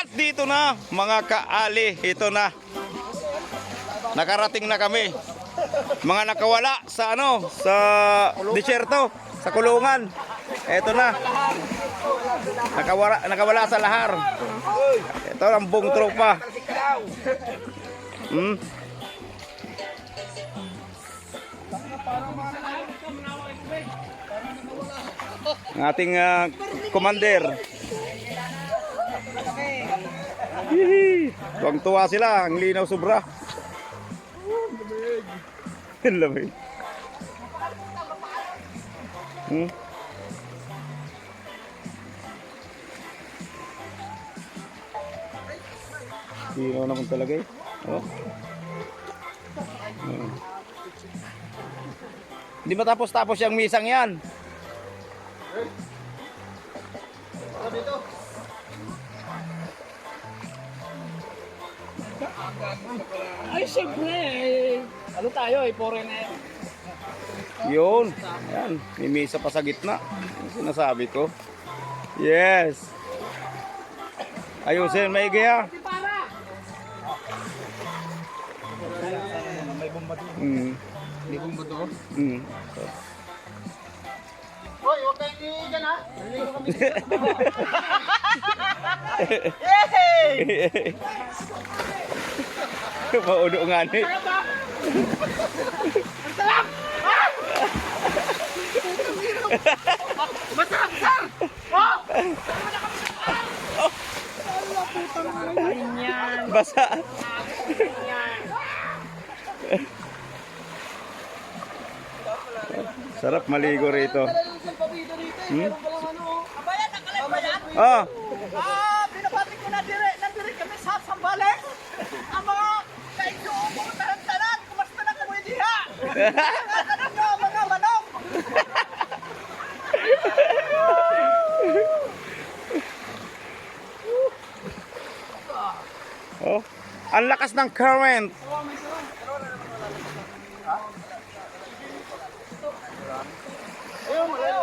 At dito na mga kaali, ito na. Nakarating na kami. Mga nakawala sa sa disyerto, sa kulungan. Ito na. Nakawala sa lahar. Ito ang buong tropa. Ang ating commander. Tuwang-tuwa sila, ang linaw sobra. Ang lamig. Linaw naman talaga eh. Oh. Hindi matapos-tapos yung misang yan. Ay, siyempre. Ano tayo eh, foreigner. Yun. Yan. May misa pa sa gitna. Yung sinasabi ko. Yes. Ayusin, maigi ha. May bomba doon. May bomba doon. Hoy, huwag kayong hindi dyan ha. Naligo kami. Yay! Mauno nga ni. Sarap ha? Ang sarap! Masarap, sir! Oh! Basa. Sarap maligo rito. Ah, Binabati ko na nandiri kami sa Sambales. Ang mga kaigyoong mga taran-taran, kumasta na kamo diha? Ano nyo, mga manok? oh. Ang lakas ng current. Ayun, malayo.